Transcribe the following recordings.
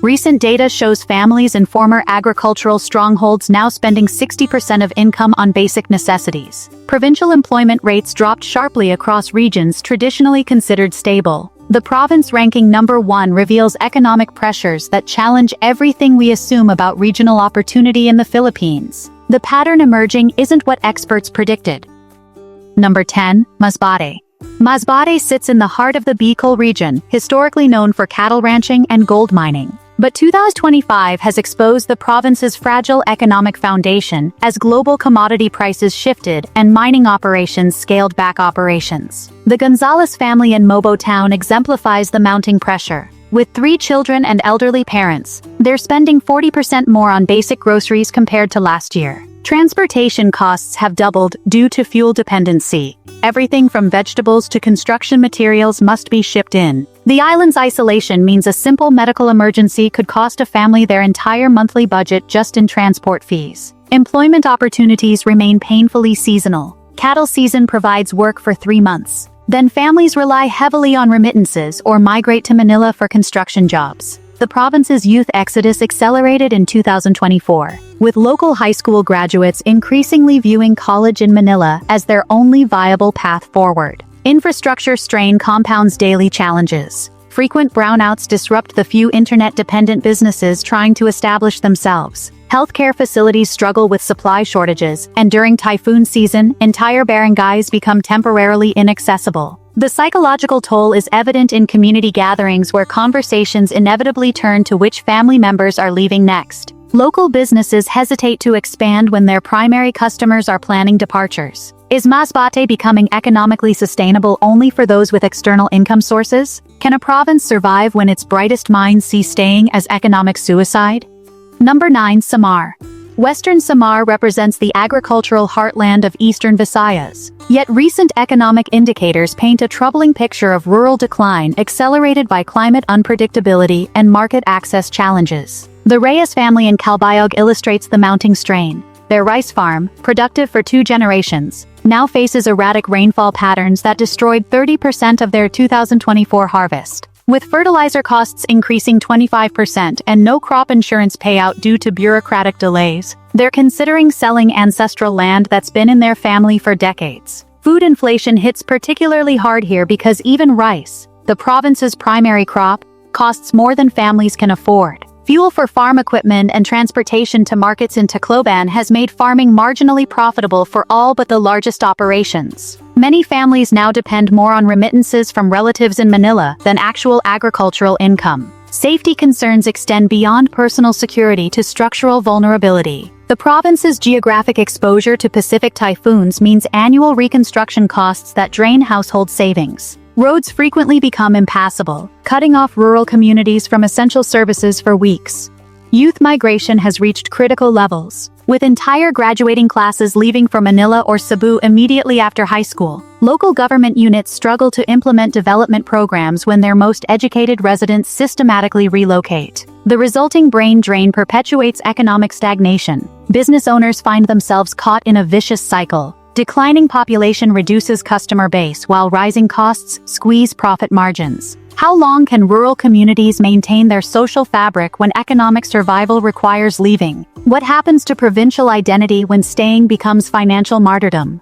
Recent data shows families in former agricultural strongholds now spending 60% of income on basic necessities. Provincial employment rates dropped sharply across regions traditionally considered stable. The province ranking number 1 reveals economic pressures that challenge everything we assume about regional opportunity in the Philippines. The pattern emerging isn't what experts predicted. Number 10. Masbate. Masbate sits in the heart of the Bicol region, historically known for cattle ranching and gold mining. But 2025 has exposed the province's fragile economic foundation as global commodity prices shifted and mining operations scaled back operations. The Gonzalez family in Mobo Town exemplifies the mounting pressure. With 3 children and elderly parents, they're spending 40% more on basic groceries compared to last year. Transportation costs have doubled due to fuel dependency. Everything from vegetables to construction materials must be shipped in. The island's isolation means a simple medical emergency could cost a family their entire monthly budget just in transport fees. Employment opportunities remain painfully seasonal. Cattle season provides work for 3 months. Then families rely heavily on remittances or migrate to Manila for construction jobs. The province's youth exodus accelerated in 2024, with local high school graduates increasingly viewing college in Manila as their only viable path forward. Infrastructure strain compounds daily challenges. Frequent brownouts disrupt the few internet-dependent businesses trying to establish themselves. Healthcare facilities struggle with supply shortages, and during typhoon season, entire barangays become temporarily inaccessible. The psychological toll is evident in community gatherings where conversations inevitably turn to which family members are leaving next. Local businesses hesitate to expand when their primary customers are planning departures. Is Masbate becoming economically sustainable only for those with external income sources? Can a province survive when its brightest minds see staying as economic suicide? Number 9. Samar. Western Samar represents the agricultural heartland of eastern Visayas. Yet recent economic indicators paint a troubling picture of rural decline accelerated by climate unpredictability and market access challenges. The Reyes family in Calbayog illustrates the mounting strain. Their rice farm, productive for 2 generations, now faces erratic rainfall patterns that destroyed 30% of their 2024 harvest. With fertilizer costs increasing 25% and no crop insurance payout due to bureaucratic delays, they're considering selling ancestral land that's been in their family for decades. Food inflation hits particularly hard here because even rice, the province's primary crop, costs more than families can afford. Fuel for farm equipment and transportation to markets in Tacloban has made farming marginally profitable for all but the largest operations. Many families now depend more on remittances from relatives in Manila than actual agricultural income. Safety concerns extend beyond personal security to structural vulnerability. The province's geographic exposure to Pacific typhoons means annual reconstruction costs that drain household savings. Roads frequently become impassable, cutting off rural communities from essential services for weeks. Youth migration has reached critical levels, with entire graduating classes leaving for Manila or Cebu immediately after high school. Local government units struggle to implement development programs when their most educated residents systematically relocate. The resulting brain drain perpetuates economic stagnation. Business owners find themselves caught in a vicious cycle. Declining population reduces customer base while rising costs squeeze profit margins. How long can rural communities maintain their social fabric when economic survival requires leaving? What happens to provincial identity when staying becomes financial martyrdom?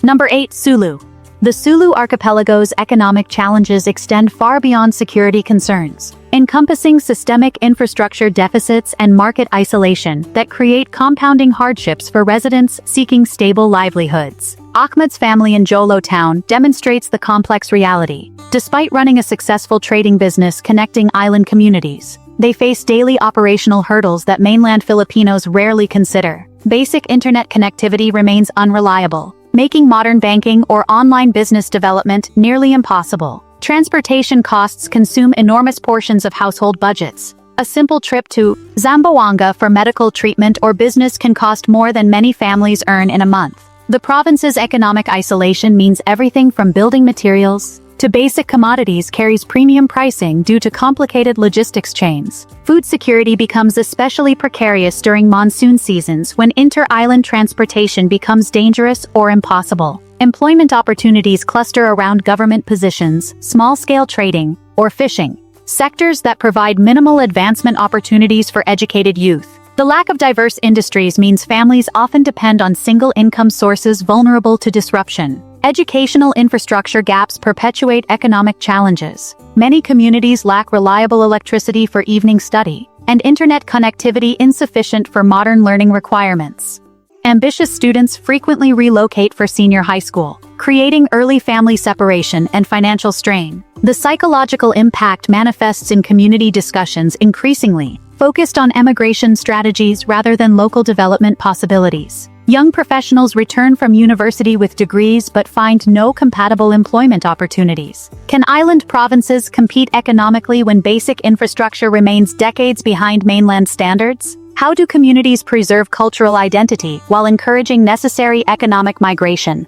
Number 8. Sulu. The Sulu archipelago's economic challenges extend far beyond security concerns, encompassing systemic infrastructure deficits and market isolation that create compounding hardships for residents seeking stable livelihoods. Ahmed's family in Jolo Town demonstrates the complex reality. Despite running a successful trading business connecting island communities, they face daily operational hurdles that mainland Filipinos rarely consider. Basic internet connectivity remains unreliable, making modern banking or online business development nearly impossible. Transportation costs consume enormous portions of household budgets. A simple trip to Zamboanga for medical treatment or business can cost more than many families earn in a month. The province's economic isolation means everything from building materials to basic commodities carries premium pricing due to complicated logistics chains. Food security becomes especially precarious during monsoon seasons when inter-island transportation becomes dangerous or impossible. Employment opportunities cluster around government positions, small-scale trading, or fishing. sectors that provide minimal advancement opportunities for educated youth. The lack of diverse industries means families often depend on single-income sources vulnerable to disruption. Educational infrastructure gaps perpetuate economic challenges. Many communities lack reliable electricity for evening study, and internet connectivity insufficient for modern learning requirements. Ambitious students frequently relocate for senior high school, creating early family separation and financial strain. The psychological impact manifests in community discussions increasingly focused on emigration strategies rather than local development possibilities. Young professionals return from university with degrees but find no compatible employment opportunities. Can island provinces compete economically when basic infrastructure remains decades behind mainland standards? How do communities preserve cultural identity while encouraging necessary economic migration?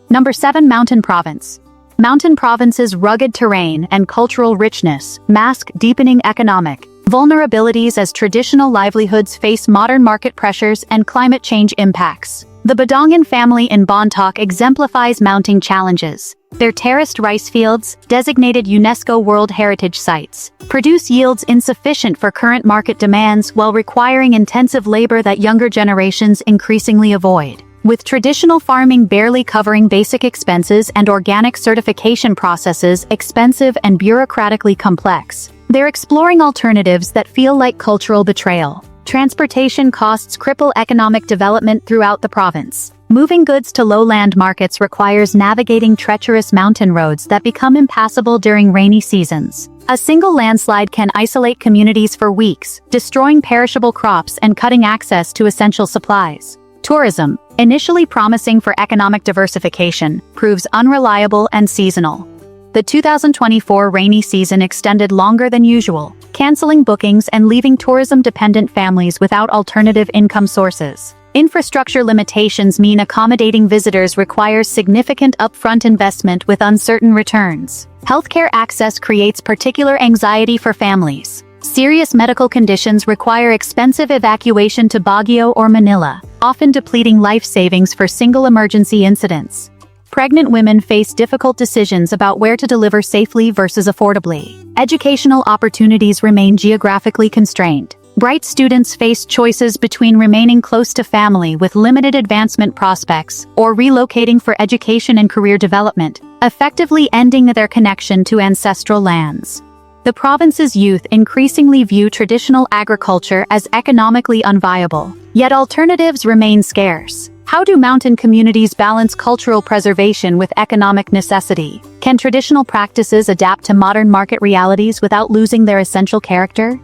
Number 7. Mountain Province. Mountain provinces' rugged terrain and cultural richness mask deepening economic vulnerabilities as traditional livelihoods face modern market pressures and climate change impacts. The Badongan family in Bontoc exemplifies mounting challenges. Their terraced rice fields, designated UNESCO World Heritage Sites, produce yields insufficient for current market demands while requiring intensive labor that younger generations increasingly avoid. With traditional farming barely covering basic expenses and organic certification processes expensive and bureaucratically complex, they're exploring alternatives that feel like cultural betrayal. Transportation costs cripple economic development throughout the province. Moving goods to lowland markets requires navigating treacherous mountain roads that become impassable during rainy seasons. A single landslide can isolate communities for weeks, destroying perishable crops and cutting access to essential supplies. Tourism, initially promising for economic diversification, proves unreliable and seasonal. The 2024 rainy season extended longer than usual, canceling bookings and leaving tourism-dependent families without alternative income sources. Infrastructure limitations mean accommodating visitors requires significant upfront investment with uncertain returns. Healthcare access creates particular anxiety for families. Serious medical conditions require expensive evacuation to Baguio or Manila, often depleting life savings for single emergency incidents. Pregnant women face difficult decisions about where to deliver safely versus affordably. Educational opportunities remain geographically constrained. Bright students face choices between remaining close to family with limited advancement prospects or relocating for education and career development, effectively ending their connection to ancestral lands. The province's youth increasingly view traditional agriculture as economically unviable, yet alternatives remain scarce. How do mountain communities balance cultural preservation with economic necessity? Can traditional practices adapt to modern market realities without losing their essential character?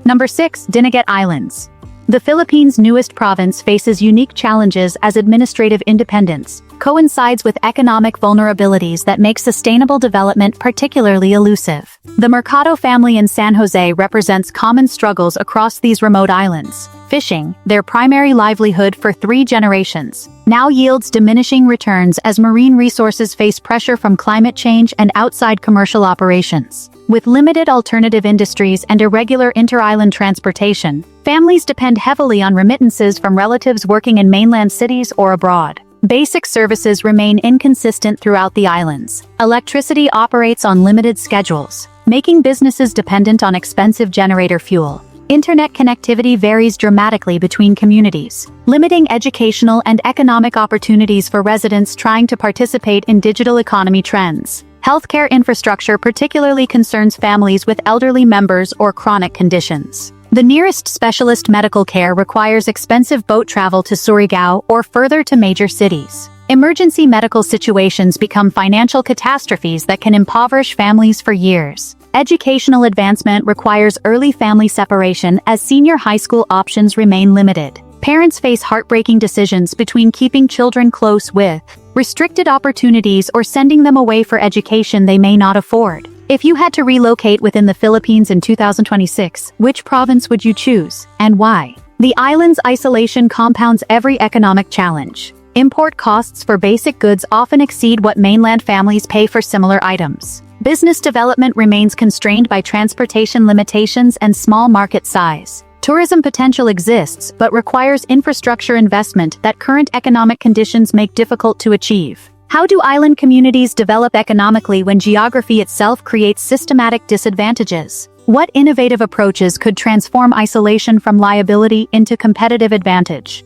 Number 6. Dinagat Islands. The Philippines' newest province faces unique challenges as administrative independence coincides with economic vulnerabilities that make sustainable development particularly elusive. The Mercado family in San Jose represents common struggles across these remote islands. Fishing, their primary livelihood for 3 generations, now yields diminishing returns as marine resources face pressure from climate change and outside commercial operations. With limited alternative industries and irregular inter-island transportation, families depend heavily on remittances from relatives working in mainland cities or abroad. Basic services remain inconsistent throughout the islands. Electricity operates on limited schedules, making businesses dependent on expensive generator fuel. Internet connectivity varies dramatically between communities, limiting educational and economic opportunities for residents trying to participate in digital economy trends. Healthcare infrastructure particularly concerns families with elderly members or chronic conditions. The nearest specialist medical care requires expensive boat travel to Surigao or further to major cities. Emergency medical situations become financial catastrophes that can impoverish families for years. Educational advancement requires early family separation as senior high school options remain limited. Parents face heartbreaking decisions between keeping children close with restricted opportunities or sending them away for education they may not afford. If you had to relocate within the Philippines in 2026, which province would you choose, and why? The island's isolation compounds every economic challenge. Import costs for basic goods often exceed what mainland families pay for similar items. Business development remains constrained by transportation limitations and small market size. Tourism potential exists but requires infrastructure investment that current economic conditions make difficult to achieve. How do island communities develop economically when geography itself creates systematic disadvantages? What innovative approaches could transform isolation from liability into competitive advantage?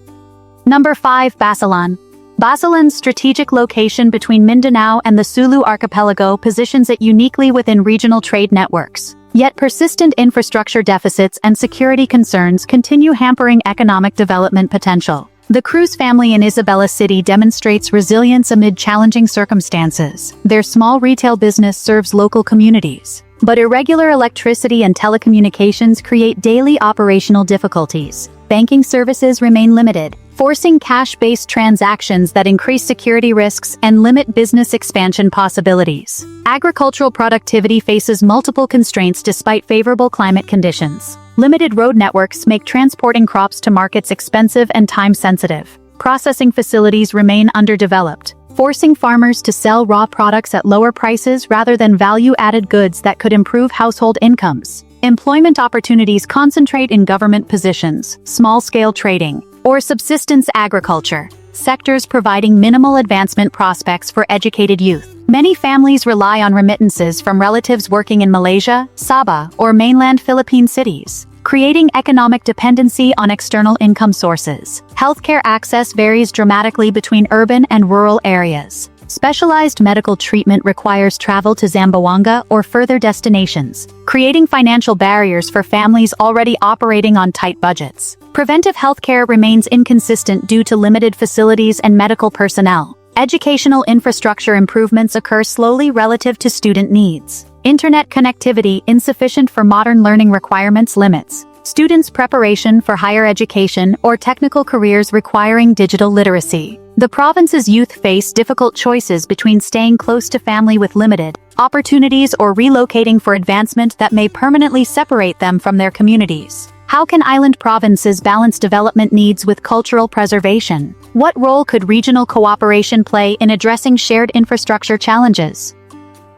Number 5. Basilan. Basilan's strategic location between Mindanao and the Sulu archipelago positions it uniquely within regional trade networks. Yet persistent infrastructure deficits and security concerns continue hampering economic development potential. The Cruz family in Isabela City demonstrates resilience amid challenging circumstances. Their small retail business serves local communities, but irregular electricity and telecommunications create daily operational difficulties. Banking services remain limited, forcing cash-based transactions that increase security risks and limit business expansion possibilities. Agricultural productivity faces multiple constraints despite favorable climate conditions. Limited road networks make transporting crops to markets expensive and time-sensitive. Processing facilities remain underdeveloped, forcing farmers to sell raw products at lower prices rather than value-added goods that could improve household incomes. Employment opportunities concentrate in government positions, small-scale trading, or subsistence agriculture, sectors providing minimal advancement prospects for educated youth. Many families rely on remittances from relatives working in Malaysia, Sabah, or mainland Philippine cities, creating economic dependency on external income sources. Healthcare access varies dramatically between urban and rural areas. Specialized medical treatment requires travel to Zamboanga or further destinations, creating financial barriers for families already operating on tight budgets. Preventive healthcare remains inconsistent due to limited facilities and medical personnel. Educational infrastructure improvements occur slowly relative to student needs. Internet connectivity insufficient for modern learning requirements limits students' preparation for higher education or technical careers requiring digital literacy. The province's youth face difficult choices between staying close to family with limited opportunities or relocating for advancement that may permanently separate them from their communities. How can island provinces balance development needs with cultural preservation? What role could regional cooperation play in addressing shared infrastructure challenges?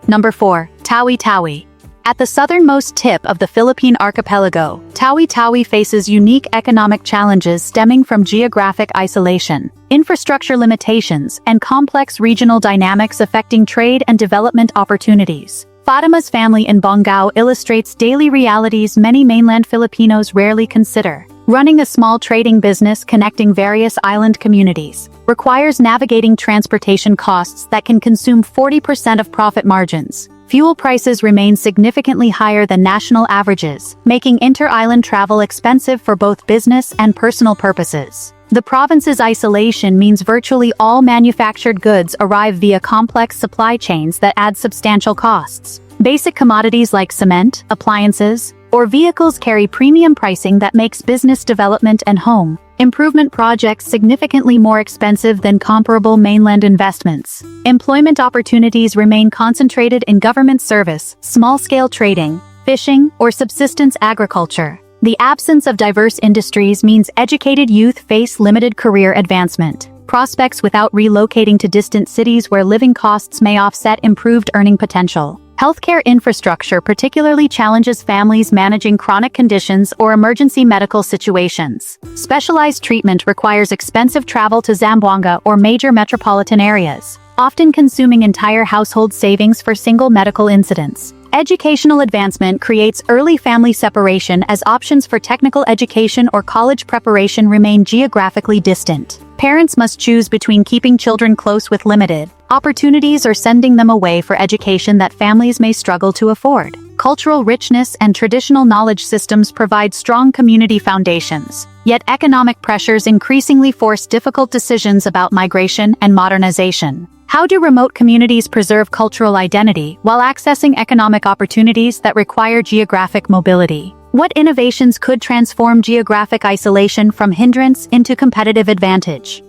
Number 4. Tawi-Tawi. At the southernmost tip of the Philippine archipelago, Tawi-Tawi faces unique economic challenges stemming from geographic isolation, infrastructure limitations, and complex regional dynamics affecting trade and development opportunities. Fatima's family in Bongao illustrates daily realities many mainland Filipinos rarely consider. Running a small trading business connecting various island communities requires navigating transportation costs that can consume 40% of profit margins. Fuel prices remain significantly higher than national averages, making inter-island travel expensive for both business and personal purposes. The province's isolation means virtually all manufactured goods arrive via complex supply chains that add substantial costs. Basic commodities like cement, appliances, or vehicles carry premium pricing that makes business development and home improvement projects significantly more expensive than comparable mainland investments. Employment opportunities remain concentrated in government service, small-scale trading, fishing, or subsistence agriculture. The absence of diverse industries means educated youth face limited career advancement prospects without relocating to distant cities where living costs may offset improved earning potential. Healthcare infrastructure particularly challenges families managing chronic conditions or emergency medical situations. Specialized treatment requires expensive travel to Zamboanga or major metropolitan areas, often consuming entire household savings for single medical incidents. Educational advancement creates early family separation as options for technical education or college preparation remain geographically distant. Parents must choose between keeping children close with limited opportunities or sending them away for education that families may struggle to afford. Cultural richness and traditional knowledge systems provide strong community foundations, yet economic pressures increasingly force difficult decisions about migration and modernization. How do remote communities preserve cultural identity while accessing economic opportunities that require geographic mobility? What innovations could transform geographic isolation from hindrance into competitive advantage?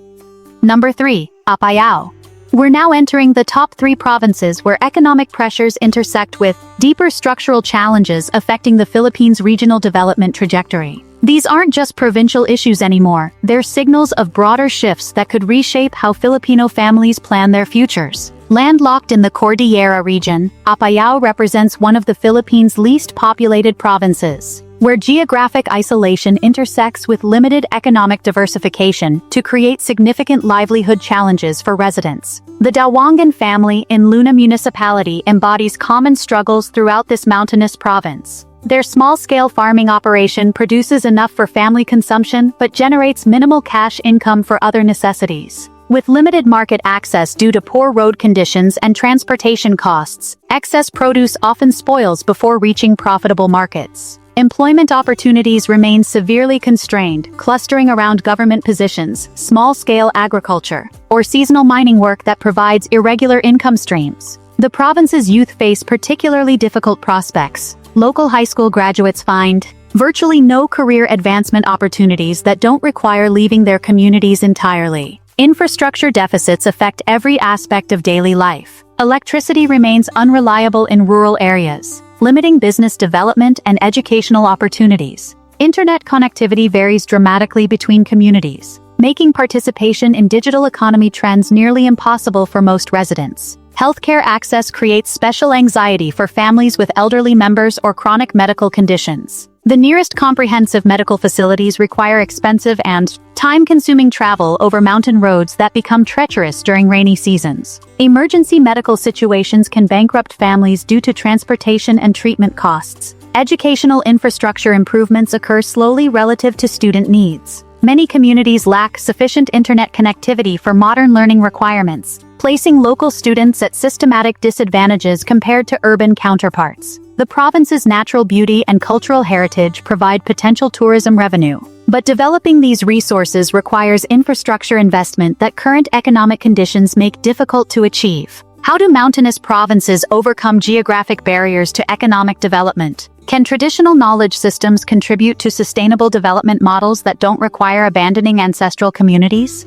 Number 3. Apayao. We're now entering the top 3 provinces where economic pressures intersect with deeper structural challenges affecting the Philippines' regional development trajectory. These aren't just provincial issues anymore, they're signals of broader shifts that could reshape how Filipino families plan their futures. Landlocked in the Cordillera region, Apayao represents one of the Philippines' least populated provinces. where geographic isolation intersects with limited economic diversification to create significant livelihood challenges for residents. The Dawangan family in Luna Municipality embodies common struggles throughout this mountainous province. Their small-scale farming operation produces enough for family consumption but generates minimal cash income for other necessities. With limited market access due to poor road conditions and transportation costs, excess produce often spoils before reaching profitable markets. Employment opportunities remain severely constrained, clustering around government positions, small-scale agriculture, or seasonal mining work that provides irregular income streams. The province's youth face particularly difficult prospects. Local high school graduates find virtually no career advancement opportunities that don't require leaving their communities entirely. Infrastructure deficits affect every aspect of daily life. Electricity remains unreliable in rural areas, limiting business development and educational opportunities. Internet connectivity varies dramatically between communities, making participation in digital economy trends nearly impossible for most residents. Healthcare access creates special anxiety for families with elderly members or chronic medical conditions. The nearest comprehensive medical facilities require expensive and time-consuming travel over mountain roads that become treacherous during rainy seasons. Emergency medical situations can bankrupt families due to transportation and treatment costs. Educational infrastructure improvements occur slowly relative to student needs. Many communities lack sufficient internet connectivity for modern learning requirements, placing local students at systematic disadvantages compared to urban counterparts. The province's natural beauty and cultural heritage provide potential tourism revenue, but developing these resources requires infrastructure investment that current economic conditions make difficult to achieve. How do mountainous provinces overcome geographic barriers to economic development? Can traditional knowledge systems contribute to sustainable development models that don't require abandoning ancestral communities?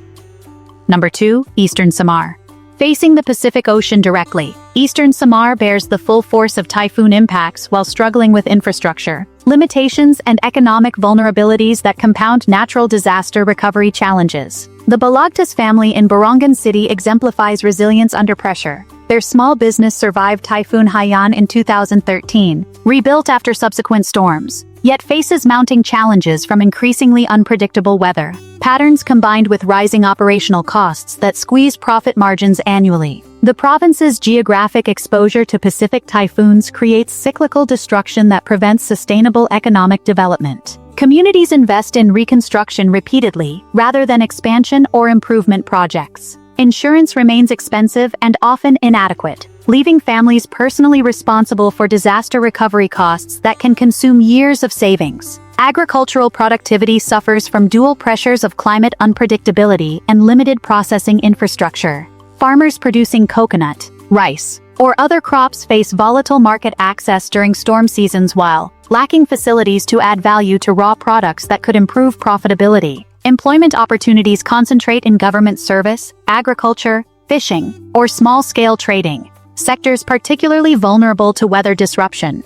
Number 2. Eastern Samar. Facing the Pacific Ocean directly, Eastern Samar bears the full force of typhoon impacts while struggling with infrastructure, limitations, and economic vulnerabilities that compound natural disaster recovery challenges. The Balagtas family in Borongan City exemplifies resilience under pressure. Their small business survived Typhoon Haiyan in 2013, rebuilt after subsequent storms, yet faces mounting challenges from increasingly unpredictable weather patterns combined with rising operational costs that squeeze profit margins annually. The province's geographic exposure to Pacific typhoons creates cyclical destruction that prevents sustainable economic development. Communities invest in reconstruction repeatedly, rather than expansion or improvement projects. Insurance remains expensive and often inadequate, leaving families personally responsible for disaster recovery costs that can consume years of savings. Agricultural productivity suffers from dual pressures of climate unpredictability and limited processing infrastructure. Farmers producing coconut, rice, or other crops face volatile market access during storm seasons while lacking facilities to add value to raw products that could improve profitability. Employment opportunities concentrate in government service, agriculture, fishing, or small-scale trading, sectors particularly vulnerable to weather disruption.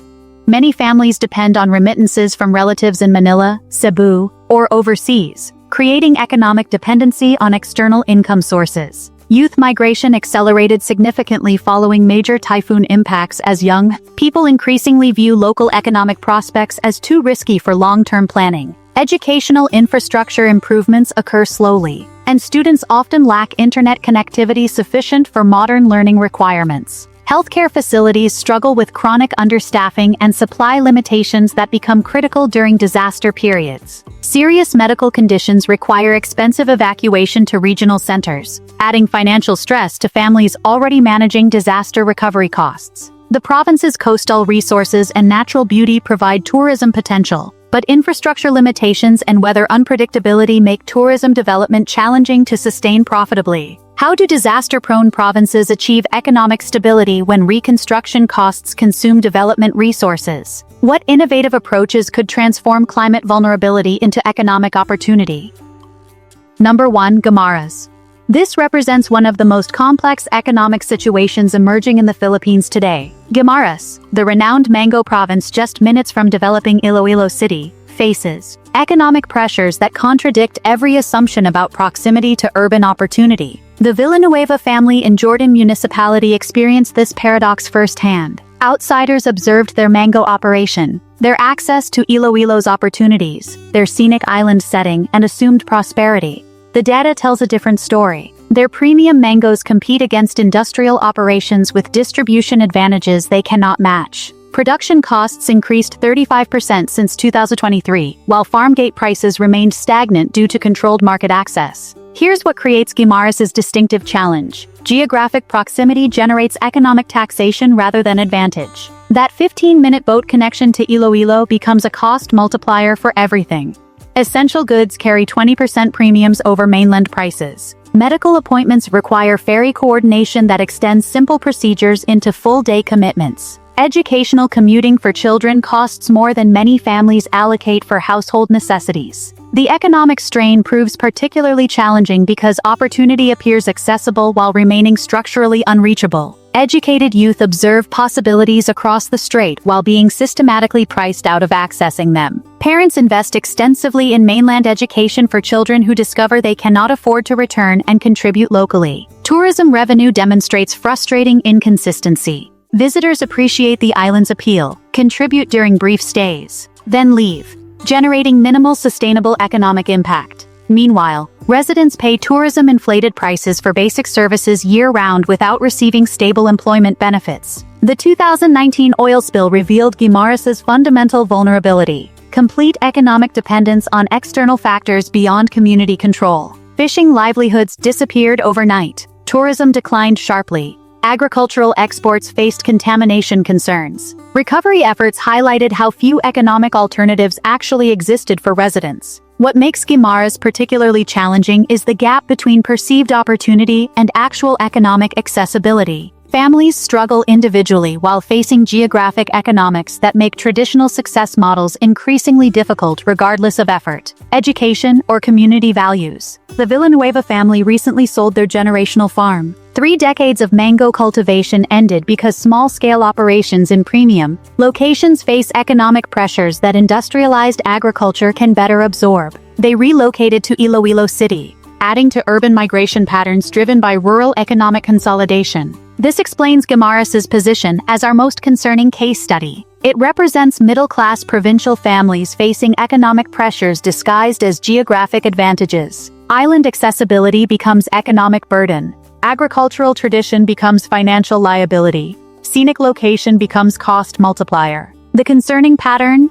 Many families depend on remittances from relatives in Manila, Cebu, or overseas, creating economic dependency on external income sources. Youth migration accelerated significantly following major typhoon impacts as young people increasingly view local economic prospects as too risky for long-term planning. Educational infrastructure improvements occur slowly, and students often lack internet connectivity sufficient for modern learning requirements. Healthcare facilities struggle with chronic understaffing and supply limitations that become critical during disaster periods. Serious medical conditions require expensive evacuation to regional centers, adding financial stress to families already managing disaster recovery costs. The province's coastal resources and natural beauty provide tourism potential, but infrastructure limitations and weather unpredictability make tourism development challenging to sustain profitably. How do disaster-prone provinces achieve economic stability when reconstruction costs consume development resources? What innovative approaches could transform climate vulnerability into economic opportunity? Number 1. Guimaras. This represents one of the most complex economic situations emerging in the Philippines today. Guimaras, the renowned mango province just minutes from developing Iloilo City, faces economic pressures that contradict every assumption about proximity to urban opportunity. The Villanueva family in Jordan Municipality experienced this paradox firsthand. Outsiders observed their mango operation, their access to Iloilo's opportunities, their scenic island setting, and assumed prosperity. The data tells a different story. Their premium mangoes compete against industrial operations with distribution advantages they cannot match. Production costs increased 35% since 2023, while farm gate prices remained stagnant due to controlled market access. Here's what creates Guimaras' distinctive challenge. Geographic proximity generates economic taxation rather than advantage. That 15-minute boat connection to Iloilo becomes a cost multiplier for everything. Essential goods carry 20% premiums over mainland prices. Medical appointments require ferry coordination that extends simple procedures into full-day commitments. Educational commuting for children costs more than many families allocate for household necessities. The economic strain proves particularly challenging because opportunity appears accessible while remaining structurally unreachable. Educated youth observe possibilities across the strait while being systematically priced out of accessing them. Parents invest extensively in mainland education for children who discover they cannot afford to return and contribute locally. Tourism revenue demonstrates frustrating inconsistency. Visitors appreciate the island's appeal, contribute during brief stays, then leave, generating minimal sustainable economic impact. Meanwhile, residents pay tourism-inflated prices for basic services year-round without receiving stable employment benefits. The 2019 oil spill revealed Guimaras' fundamental vulnerability: complete economic dependence on external factors beyond community control. Fishing livelihoods disappeared overnight. Tourism declined sharply. Agricultural exports faced contamination concerns. Recovery efforts highlighted how few economic alternatives actually existed for residents. What makes Guimaras particularly challenging is the gap between perceived opportunity and actual economic accessibility. Families struggle individually while facing geographic economics that make traditional success models increasingly difficult regardless of effort, education, or community values. The Villanueva family recently sold their generational farm. 3 decades of mango cultivation ended because small-scale operations in premium locations face economic pressures that industrialized agriculture can better absorb. They relocated to Iloilo City, adding to urban migration patterns driven by rural economic consolidation. This explains Guimaras' position as our most concerning case study. It represents middle-class provincial families facing economic pressures disguised as geographic advantages. Island accessibility becomes economic burden. Agricultural tradition becomes financial liability. Scenic location becomes cost multiplier. The concerning pattern?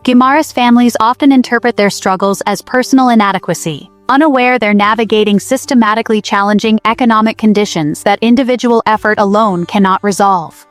Guimaras families often interpret their struggles as personal inadequacy, unaware they're navigating systematically challenging economic conditions that individual effort alone cannot resolve.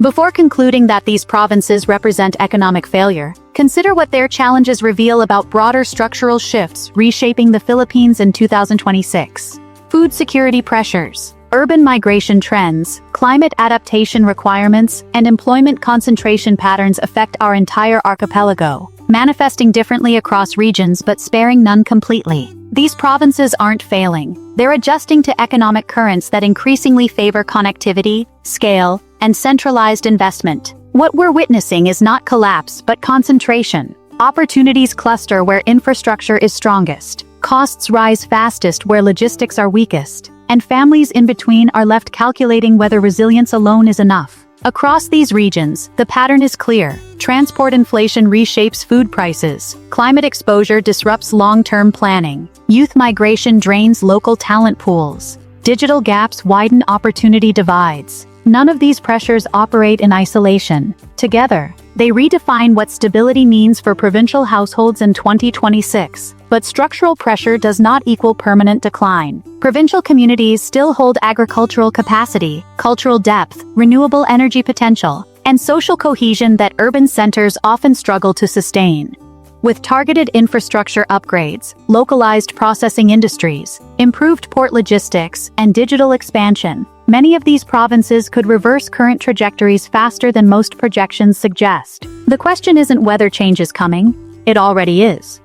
Before concluding that these provinces represent economic failure, consider what their challenges reveal about broader structural shifts reshaping the Philippines in 2026. Food security pressures, urban migration trends, climate adaptation requirements, and employment concentration patterns affect our entire archipelago, manifesting differently across regions but sparing none completely. These provinces aren't failing. They're adjusting to economic currents that increasingly favor connectivity, scale, and centralized investment. What we're witnessing is not collapse but concentration. Opportunities cluster where infrastructure is strongest. Costs rise fastest where logistics are weakest, and families in between are left calculating whether resilience alone is enough. Across these regions, the pattern is clear. Transport inflation reshapes food prices. Climate exposure disrupts long-term planning. Youth migration drains local talent pools. Digital gaps widen opportunity divides. None of these pressures operate in isolation. Together, they redefine what stability means for provincial households in 2026. But structural pressure does not equal permanent decline. Provincial communities still hold agricultural capacity, cultural depth, renewable energy potential, and social cohesion that urban centers often struggle to sustain. With targeted infrastructure upgrades, localized processing industries, improved port logistics, and digital expansion, many of these provinces could reverse current trajectories faster than most projections suggest. The question isn't whether change is coming, it already is.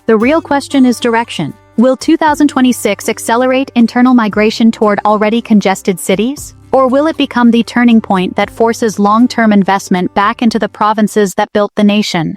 The real question is direction. Will 2026 accelerate internal migration toward already congested cities? Or will it become the turning point that forces long-term investment back into the provinces that built the nation?